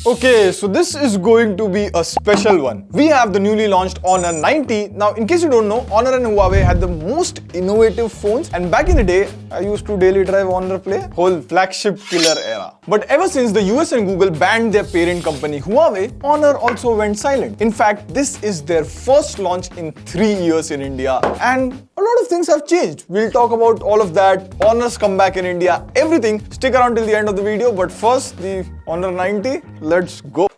Okay, so this is going to be a special one. We have the newly launched Honor 90. Now, in case you don't know, Honor and Huawei had the most innovative phones, and back in the day, I used to daily drive Honor Play, whole flagship killer era. But ever since the US and Google banned their parent company Huawei, Honor also went silent. In fact, this is their first launch in 3 years in India, and a lot of things have changed. We'll talk about all of that, Honor's comeback in India, everything. Stick around till the end of the video, but first, the Honor 90, let's go.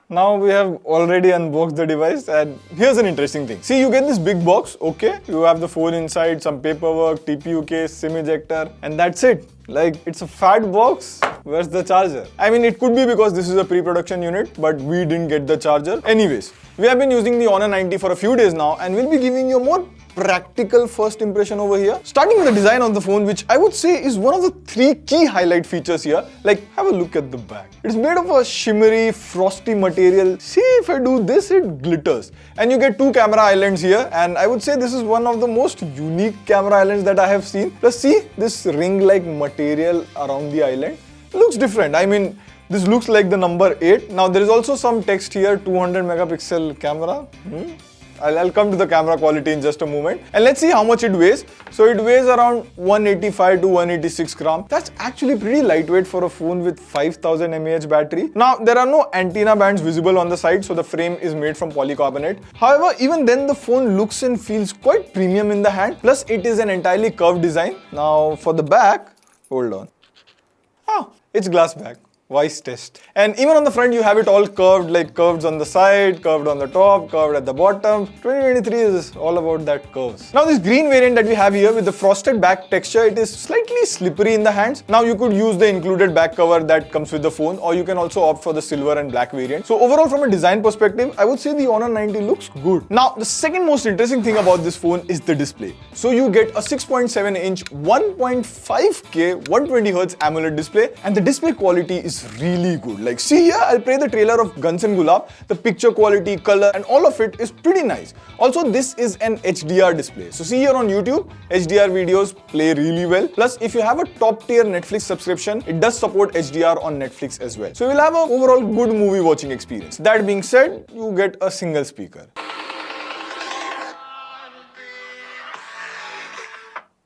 Now we have already unboxed the device, and here's an interesting thing. See, you get this big box, okay? You have the phone inside, some paperwork, TPU case, SIM ejector, and that's it. Like, it's a fat box. Where's the charger? I mean, it could be because this is a pre-production unit, but we didn't get the charger. Anyways, we have been using the Honor 90 for a few days now, and we'll be giving you a more practical first impression over here. Starting with the design of the phone, which I would say is one of the 3 key highlight features here. Like, have a look at the back. It's made of a shimmery, frosty material. See, if I do this, it glitters. And you get 2 camera islands here, and I would say this is one of the most unique camera islands that I have seen. Plus, see this ring-like material around the island. Looks different. I mean, this looks like the number 8. Now, there is also some text here, 200 megapixel camera. I'll come to the camera quality in just a moment. And let's see how much it weighs. So it weighs around 185 to 186 grams. That's actually pretty lightweight for a phone with 5000 mAh battery. Now, there are no antenna bands visible on the side, so the frame is made from polycarbonate. However, even then the phone looks and feels quite premium in the hand. Plus, it is an entirely curved design. Now, for the back, hold on. It's glass back. Wise test. And even on the front, you have it all curved, like curves on the side, curved on the top, curved at the bottom. 2023 is all about that curves. Now, this green variant that we have here with the frosted back texture, it is slightly slippery in the hands. Now, you could use the included back cover that comes with the phone, or you can also opt for the silver and black variant. So overall, from a design perspective, I would say the Honor 90 looks good. Now, the second most interesting thing about this phone is the display. So you get a 6.7-inch 1.5K 120Hz AMOLED display, and the display quality is really good. Like, see here, I'll play the trailer of Guns and Gulab. The picture quality, color, and all of it is pretty nice. Also, this is an HDR display. So see here on YouTube, HDR videos play really well. Plus, if you have a top tier Netflix subscription, it does support HDR on Netflix as well. So you'll have an overall good movie watching experience. That being said, you get a single speaker.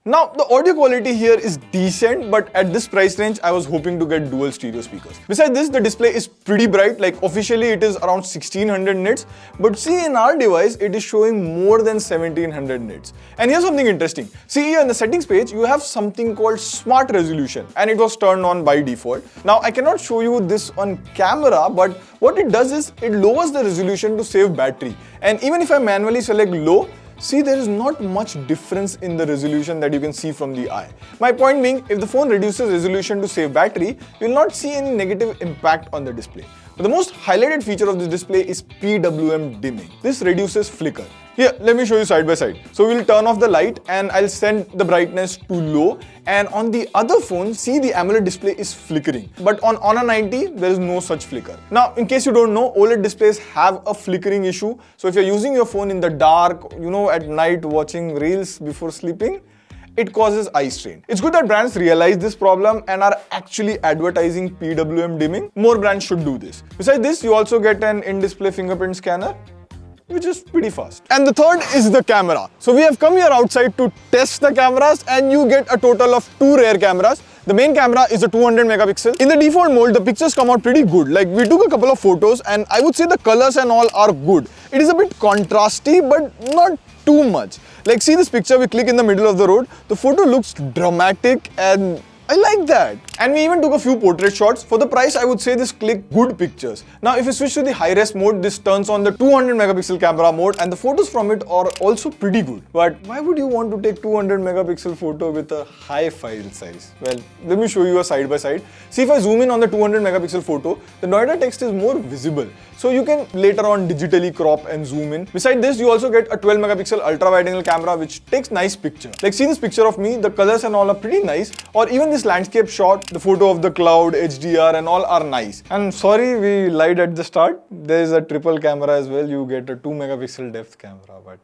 Now, the audio quality here is decent, but at this price range, I was hoping to get dual stereo speakers. Besides this, the display is pretty bright. Like, officially it is around 1600 nits, but see, in our device, it is showing more than 1700 nits. And here's something interesting. See here in the settings page, you have something called smart resolution, and it was turned on by default. Now, I cannot show you this on camera, but what it does is it lowers the resolution to save battery. And even if I manually select low, see, there is not much difference in the resolution that you can see from the eye. My point being, if the phone reduces resolution to save battery, you will not see any negative impact on the display. But the most highlighted feature of this display is PWM dimming. This reduces flicker. Here, let me show you side by side. So we'll turn off the light and I'll send the brightness to low. And on the other phone, see, the AMOLED display is flickering. But on Honor 90, there is no such flicker. Now, in case you don't know, OLED displays have a flickering issue. So if you're using your phone in the dark, at night watching reels before sleeping, it causes eye strain. It's good that brands realize this problem and are actually advertising PWM dimming. More brands should do this. Besides this, you also get an in-display fingerprint scanner, which is pretty fast. And the third is the camera. So we have come here outside to test the cameras, and you get a total of 2 rear cameras. The main camera is a 200 megapixel. In the default mode, the pictures come out pretty good. Like, we took a couple of photos, and I would say the colors and all are good. It is a bit contrasty, but not too much. Like, see this picture, we click in the middle of the road. The photo looks dramatic, and I like that. And we even took a few portrait shots. For the price, I would say this click good pictures. Now, if you switch to the high-res mode, this turns on the 200 megapixel camera mode, and the photos from it are also pretty good. But why would you want to take 200 megapixel photo with a high file size? Well, let me show you a side by side. See, if I zoom in on the 200 megapixel photo, the Noida text is more visible. So you can later on digitally crop and zoom in. Besides this, you also get a 12 megapixel ultra wide angle camera, which takes nice picture. Like, see this picture of me, the colors and all are pretty nice. Or even this landscape shot, the photo of the cloud, HDR and all are nice. And sorry, we lied at the start. There is a triple camera as well. You get a 2 megapixel depth camera, but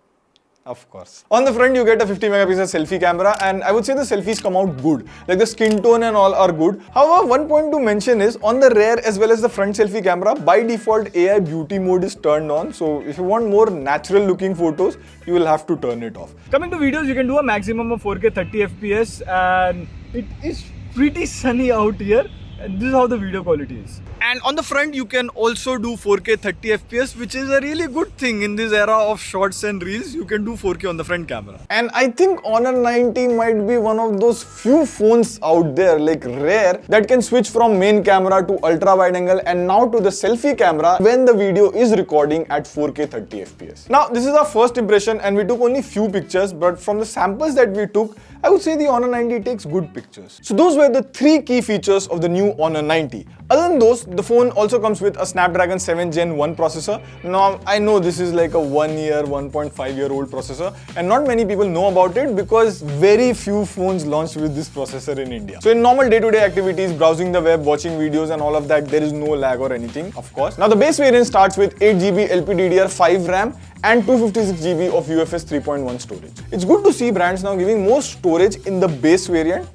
Of course. On the front, you get a 50 megapixel selfie camera, and I would say the selfies come out good. Like the skin tone and all are good. However, one point to mention is on the rear as well as the front selfie camera, by default AI beauty mode is turned on. So if you want more natural looking photos, you will have to turn it off. Coming to videos, you can do a maximum of 4K 30 FPS, and it is pretty sunny out here. And this is how the video quality is. And on the front, you can also do 4K 30 FPS, which is a really good thing in this era of shorts and reels. You can do 4K on the front camera. And I think Honor 90 might be one of those few phones out there, like rare, that can switch from main camera to ultra wide angle and now to the selfie camera when the video is recording at 4K 30 FPS. Now, this is our first impression and we took only few pictures, but from the samples that we took, I would say the Honor 90 takes good pictures. So those were the 3 key features of the new Honor 90. Other than those, the phone also comes with a Snapdragon 7 Gen 1 processor. Now, I know this is like a 1.5-year-old processor, and not many people know about it because very few phones launched with this processor in India. So in normal day-to-day activities, browsing the web, watching videos and all of that, there is no lag or anything, of course. Now, the base variant starts with 8GB LPDDR5 RAM and 256GB of UFS 3.1 storage. It's good to see brands now giving more storage in the base variant,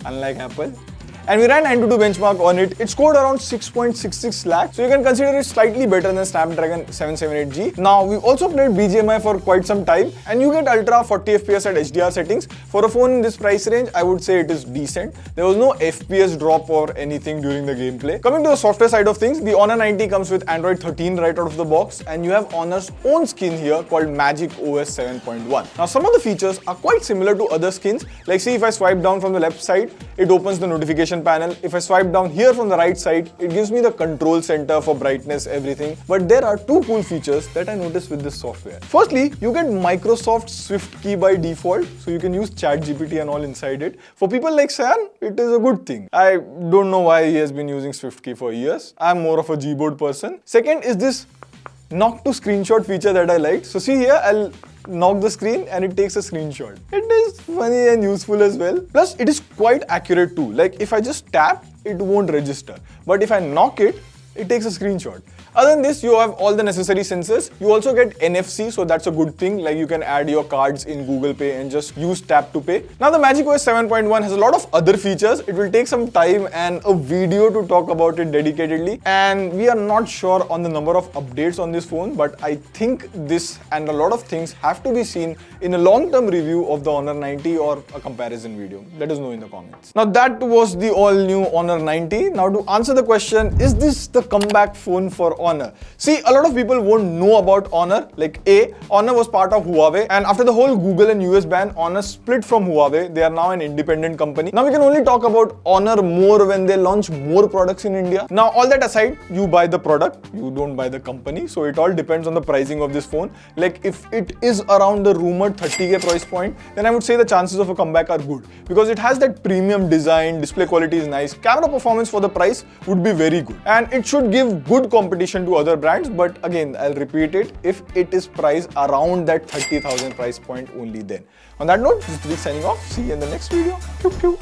unlike Apple. And we ran AnTuTu benchmark on it. It scored around 6.66 lakh, so you can consider it slightly better than Snapdragon 778G. Now, we also played BGMI for quite some time, and you get ultra 40 FPS at HDR settings. For a phone in this price range, I would say it is decent. There was no FPS drop or anything during the gameplay. Coming to the software side of things, the Honor 90 comes with Android 13 right out of the box, and you have Honor's own skin here called Magic OS 7.1. Now, some of the features are quite similar to other skins. Like, see, if I swipe down from the left side, it opens the notification panel. If I swipe down here from the right side, it gives me the control center for brightness, everything. But there are 2 cool features that I noticed with this software. Firstly, you get Microsoft Swift key by default, so you can use ChatGPT and all inside it. For people like San, it is a good thing. I don't know why he has been using Swift key for years. I'm more of a Gboard person. Second is this knock to screenshot feature that I liked. So see here, I'll knock the screen and it takes a screenshot. It is funny and useful as well. Plus, it is quite accurate too. Like if I just tap, it won't register. But if I knock it, it takes a screenshot. Other than this, you have all the necessary sensors. You also get NFC, so that's a good thing. Like you can add your cards in Google Pay and just use tap to pay. Now the Magic OS 7.1 has a lot of other features. It will take some time and a video to talk about it dedicatedly. And we are not sure on the number of updates on this phone, but I think this and a lot of things have to be seen in a long-term review of the Honor 90 or a comparison video. Let us know in the comments. Now that was the all-new Honor 90. Now to answer the question, is this the comeback phone for Honor? See, a lot of people won't know about Honor. Like Honor was part of Huawei, and after the whole Google and US ban, Honor split from Huawei. They are now an independent company. Now we can only talk about Honor more when they launch more products in India. Now all that aside, you buy the product, you don't buy the company. So it all depends on the pricing of this phone. Like if it is around the rumored 30K price point, then I would say the chances of a comeback are good because it has that premium design, display quality is nice, camera performance for the price would be very good, and it should give good competition to other brands. But again, I'll repeat it, if it is priced around that 30,000 price point, only then. On that note, this is Vivek signing off. See you in the next video. Pew, pew.